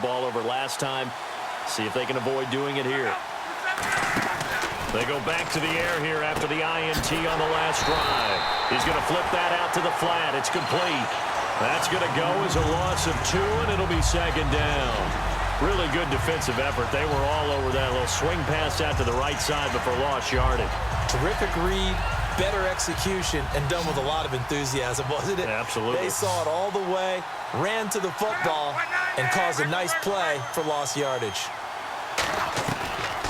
ball over last time. See if they can avoid doing it here. They go back to the air here after the INT on the last drive. He's going to flip that out to the flat. It's complete. That's going to go as a loss of 2, and it'll be second down. Really good defensive effort. They were all over that little swing pass out to the right side, but for lost yardage. Terrific read, better execution, and done with a lot of enthusiasm, wasn't it? Absolutely. They saw it all the way, ran to the football, and caused a nice play for lost yardage.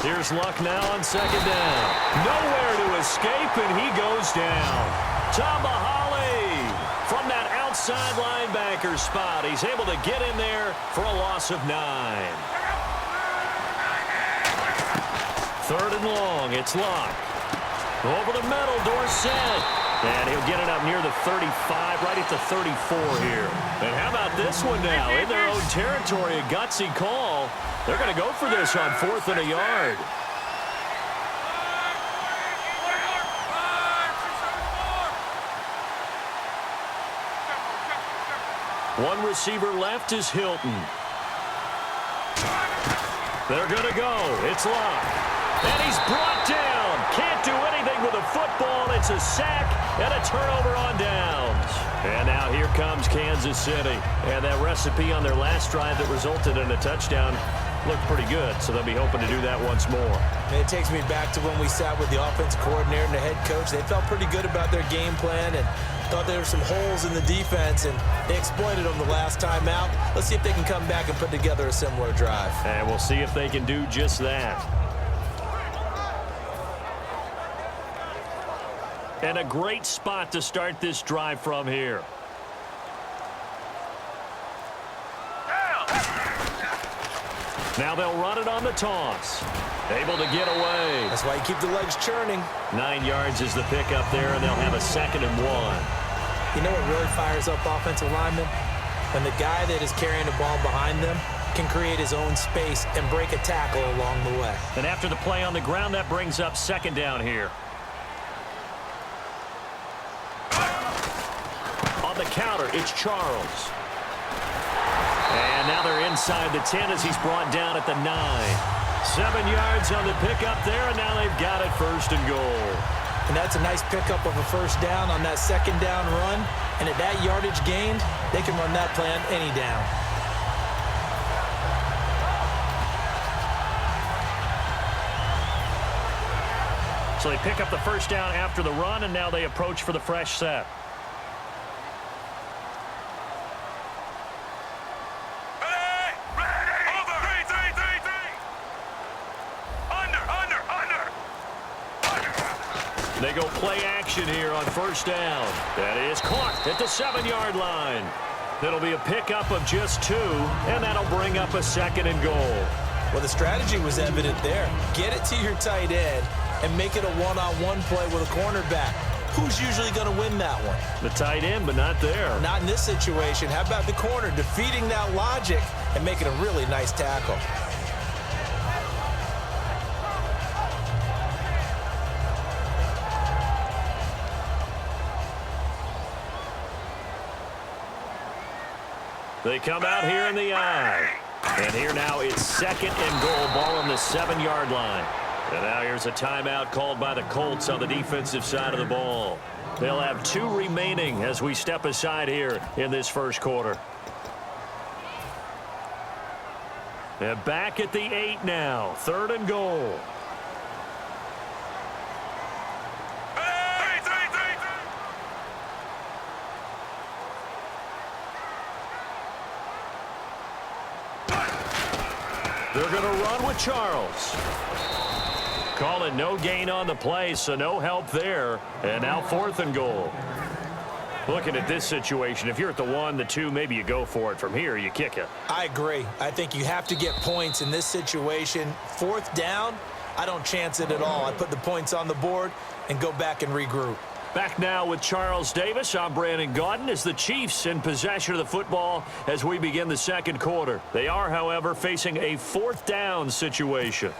Here's Luck now on second down. Nowhere to escape, and he goes down. Tamahali from that outside linebacker spot. He's able to get in there for a loss of 9. Third and long. It's Luck. Over the middle, Dorsett. And he'll get it up near the 35, right at the 34 here. And how about this one now? In their own territory, a gutsy call. They're going to go for this on 4th and a yard. One receiver left is Hilton. They're going to go. It's Luck. And he's brought down. Can't do anything with a football. It's a sack and a turnover on downs. And now here comes Kansas City. And that recipe on their last drive that resulted in a touchdown looked pretty good, so they'll be hoping to do that once more. And it takes me back to when we sat with the offensive coordinator and the head coach. They felt pretty good about their game plan and thought there were some holes in the defense, and they exploited them the last time out. Let's see if they can come back and put together a similar drive. And we'll see if they can do just that. And a great spot to start this drive from here. Now they'll run it on the toss. Able to get away. That's why you keep the legs churning. 9 yards is the pickup there, and they'll have a 2nd and 1. You know what really fires up offensive linemen? When the guy that is carrying the ball behind them can create his own space and break a tackle along the way. And after the play on the ground, that brings up 2nd down here. On the counter, it's Charles. And now they're inside the 10 as he's brought down at the 9. 7 yards on the pickup there, and now they've got it 1st and goal. And that's a nice pickup of a 1st down on that 2nd down run. And at that yardage gained, they can run that play on any down. So they pick up the 1st down after the run, and now they approach for the fresh set. They go play action here on 1st down. That is caught at the 7-yard line. That'll be a pickup of just 2, and that'll bring up a 2nd and goal. Well, the strategy was evident there. Get it to your tight end and make it a one-on-one play with a cornerback. Who's usually going to win that one? The tight end, but not there. Not in this situation. How about the corner defeating that logic and making a really nice tackle? They come out here in the eye. And here now it's 2nd and goal, ball on the 7-yard line. And now here's a timeout called by the Colts on the defensive side of the ball. They'll have 2 remaining as we step aside here in this 1st quarter. And back at the 8 now, 3rd and goal. They're going to run with Charles. Call it no gain on the play, so no help there. And now 4th and goal. Looking at this situation, if you're at the 1, the 2, maybe you go for it. From here, you kick it. I agree. I think you have to get points in this situation. 4th down, I don't chance it at all. I put the points on the board and go back and regroup. Back now with Charles Davis. I'm Brandon Gaudin as the Chiefs in possession of the football as we begin the 2nd quarter. They are, however, facing a 4th down situation.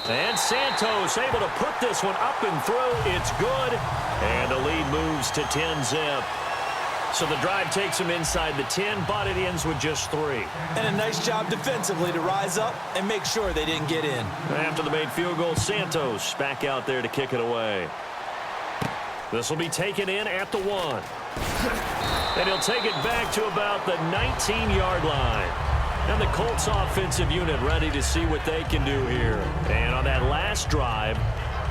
And Santos able to put this one up and through. It's good. And the lead moves to 10-zip. So the drive takes him inside the 10, but it ends with just 3. And a nice job defensively to rise up and make sure they didn't get in. After the made field goal, Santos back out there to kick it away. This will be taken in at the 1. And he'll take it back to about the 19-yard line. And the Colts offensive unit ready to see what they can do here. And on that last drive,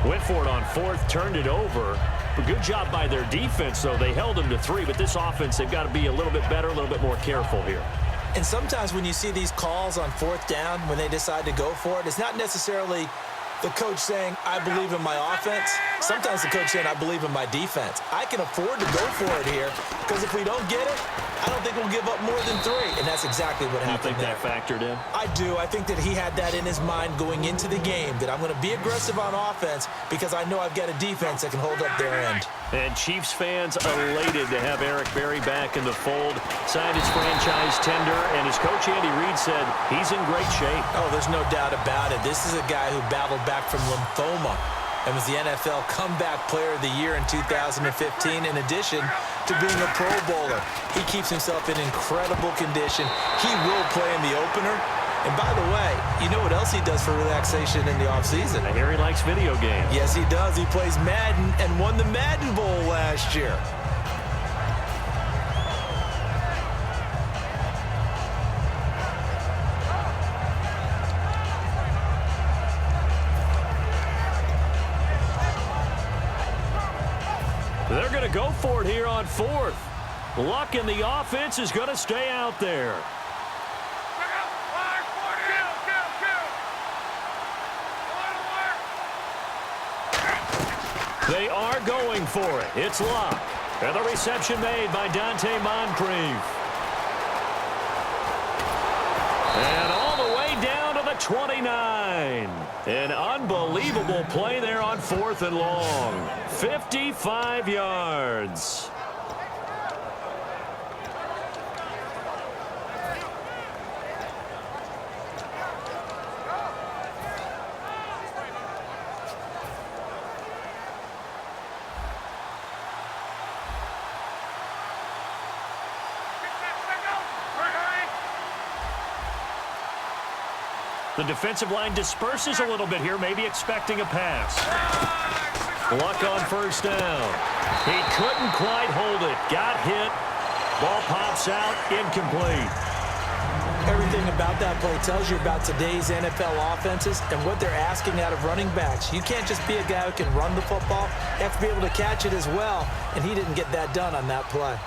went for it on 4th, turned it over. A good job by their defense, though. They held them to 3, but this offense, they've got to be a little bit better, a little bit more careful here. And sometimes when you see these calls on 4th down, when they decide to go for it, it's not necessarily the coach saying, I believe in my offense. Sometimes the coach saying, I believe in my defense. I can afford to go for it here because if we don't get it, I don't think we'll give up more than 3. And that's exactly what happened. You think that factored in? I do. I think that he had that in his mind going into the game, that I'm going to be aggressive on offense because I know I've got a defense that can hold up their end. And Chiefs fans elated to have Eric Berry back in the fold. Signed his franchise tender, and as Coach Andy Reid said, he's in great shape. Oh, there's no doubt about it. This is a guy who battled back from lymphoma and was the NFL Comeback Player of the Year in 2015, in addition to being a Pro Bowler. He keeps himself in incredible condition. He will play in the opener. And by the way, you know what else he does for relaxation in the offseason? I hear he likes video games. Yes, he does. He plays Madden and won the Madden Bowl last year. They're going to go for it here on 4th. Luck in the offense is going to stay out there. They are going for it. It's Luck. And the reception made by Dante Moncrief. And all the way down to the 29. An unbelievable play there on 4th and long. 55 yards. The defensive line disperses a little bit here, maybe expecting a pass. Luck on 1st down. He couldn't quite hold it. Got hit. Ball pops out, incomplete. Everything about that play tells you about today's NFL offenses and what they're asking out of running backs. You can't just be a guy who can run the football. You have to be able to catch it as well, and he didn't get that done on that play.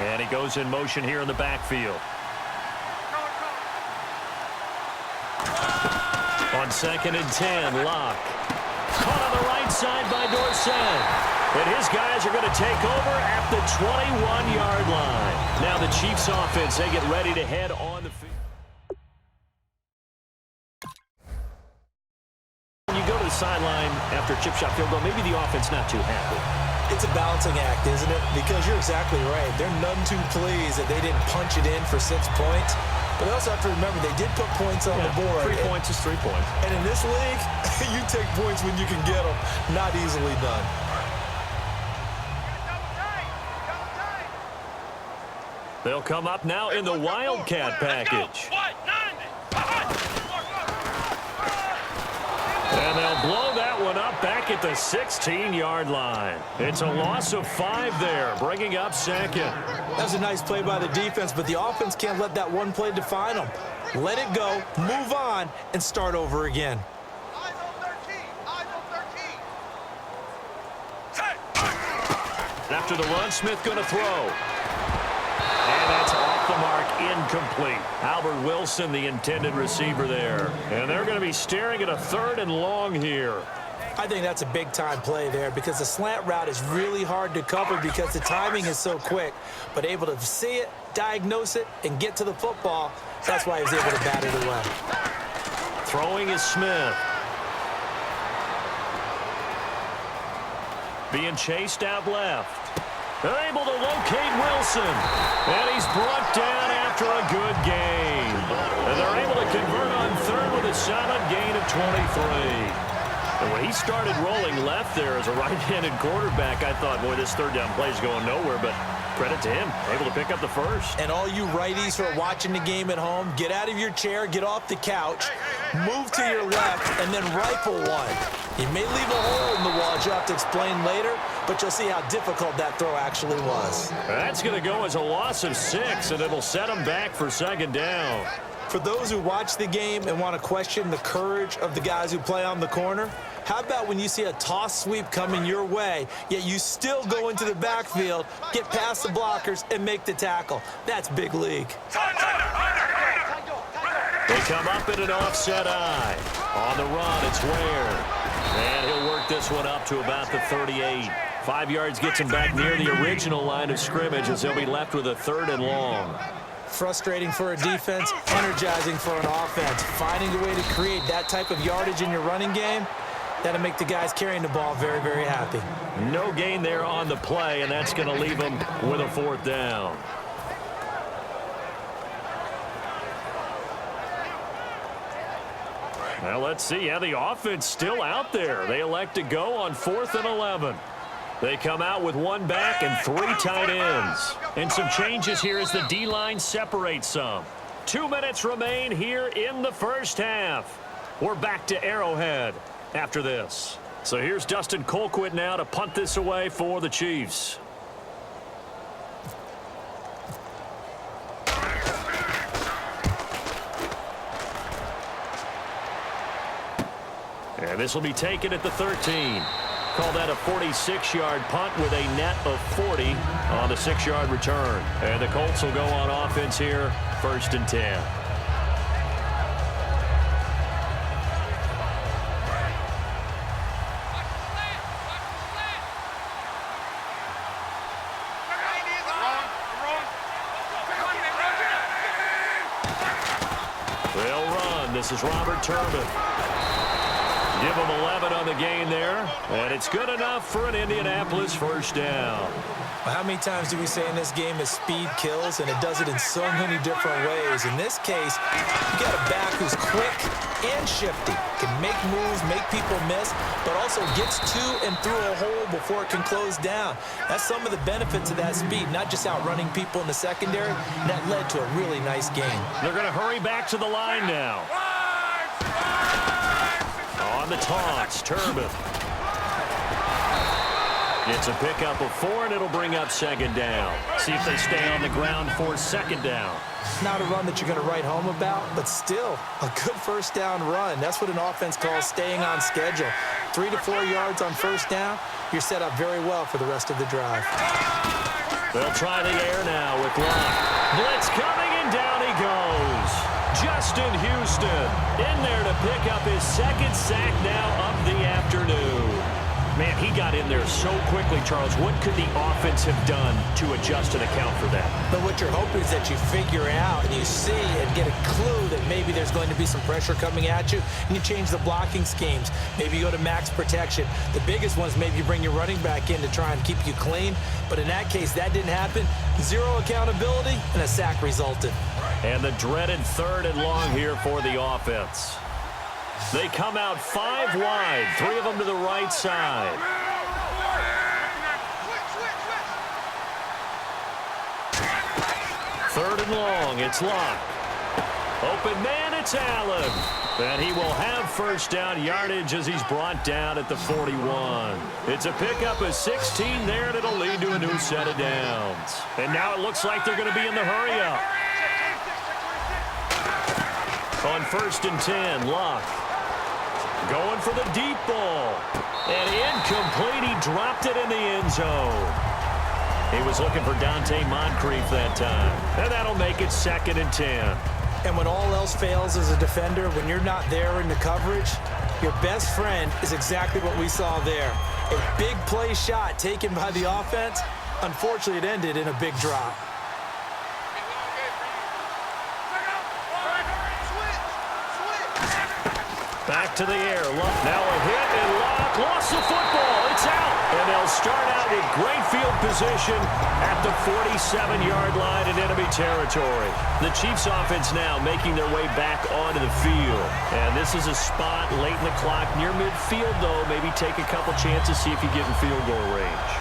And he goes in motion here in the backfield. On 2nd and 10, Locke. Caught on the right side by Dorsett. And his guys are going to take over at the 21-yard line. Now the Chiefs offense, they get ready to head on the field. When you go to the sideline after a chip shot field goal, maybe the offense not too happy. It's a balancing act, isn't it? Because you're exactly right. They're none too pleased that they didn't punch it in for 6 points. But they also have to remember they did put points on the board. 3 points is 3 points. And in this league, you take points when you can get them. Not easily done. They'll come up now in the Wildcat package. And they'll blow that one up back at the 16-yard line. It's a loss of 5 there, bringing up 2nd. That was a nice play by the defense, but the offense can't let that one play define them. Let it go, move on, and start over again. After the run, Smith going to throw. And that's off the mark, incomplete. Albert Wilson, the intended receiver there. And they're going to be staring at a 3rd and long here. I think that's a big-time play there because the slant route is really hard to cover because the timing is so quick. But able to see it, diagnose it, and get to the football, that's why he was able to bat it away. Throwing is Smith. Being chased out left. They're able to locate Wilson. And he's brought down after a good gain. And they're able to convert on 3rd with a solid gain of 23. And when he started rolling left there as a right-handed quarterback, I thought, boy, this third down play is going nowhere, but credit to him, able to pick up the first. And all you righties who are watching the game at home, get out of your chair, get off the couch, move to your left, and then rifle one. He may leave a hole in the wall, as you'll have to explain later, but you'll see how difficult that throw actually was. That's going to go as a loss of 6, and it'll set him back for second down. For those who watch the game and want to question the courage of the guys who play on the corner, how about when you see a toss sweep coming your way, yet you still go into the backfield, get past the blockers, and make the tackle? That's big league. They come up in an offset eye. On the run, it's Ware. And he'll work this one up to about the 38. 5 yards gets him back near the original line of scrimmage as he'll be left with a 3rd and long. Frustrating for a defense, energizing for an offense. Finding a way to create that type of yardage in your running game, that'll make the guys carrying the ball very, very happy. No gain there on the play, and that's going to leave them with a 4th down. Well, let's see. Yeah, the offense still out there. They elect to go on 4th and 11. They come out with 1 back and 3 tight ends. And some changes here as the D-line separates some. 2 minutes remain here in the first half. We're back to Arrowhead after this. So here's Dustin Colquitt now to punt this away for the Chiefs. And this will be taken at the 13. Call that a 46-yard punt with a net of 40 on the 6-yard return. And the Colts will go on offense here, 1st and 10. They'll run. This is Robert Turbin. Give them 11 on the gain there, and it's good enough for an Indianapolis 1st down. Well, how many times do we say in this game that speed kills, and it does it in so many different ways? In this case, you got a back who's quick and shifty, can make moves, make people miss, but also gets to and through a hole before it can close down. That's some of the benefits of that speed, not just outrunning people in the secondary, and that led to a really nice game. They're going to hurry back to the line now. On the toss, Turbin. It's a pickup of 4, and it'll bring up 2nd down. See if they stay on the ground for 2nd down. Not a run that you're going to write home about, but still a good 1st down run. That's what an offense calls staying on schedule. 3 to 4 yards on 1st down, you're set up very well for the rest of the drive. They'll try the air now with Locke. Blitz coming, and down he goes. Justin Houston in there to pick up his 2nd sack now of the afternoon. Man, he got in there so quickly, Charles. What could the offense have done to adjust and account for that? But what you're hoping is that you figure out and you see and get a clue that maybe there's going to be some pressure coming at you, and you change the blocking schemes. Maybe you go to max protection. The biggest one is maybe you bring your running back in to try and keep you clean. But in that case, that didn't happen. 0 accountability, and a sack resulted. And the dreaded 3rd and long here for the offense. They come out 5 wide, 3 of them to the right side. Third and long, it's Locke. Open man, it's Allen. And he will have 1st down yardage as he's brought down at the 41. It's a pickup of 16 there, and it'll lead to a new set of downs. And now it looks like they're going to be in the hurry-up. On 1st and 10, Locke. Going for the deep ball. And incomplete. He dropped it in the end zone. He was looking for Dante Moncrief that time. And that'll make it 2nd and 10. And when all else fails as a defender, when you're not there in the coverage, your best friend is exactly what we saw there. A big play shot taken by the offense. Unfortunately, it ended in a big drop. Back to the air. Locke now a hit, and Locke lost the football. It's It's out. And they'll start out with great field position at the 47-yard line in enemy territory. The Chiefs offense now making their way back onto the field. And this is a spot late in the clock near midfield, though. Maybe take a couple chances, see if you get in field goal range.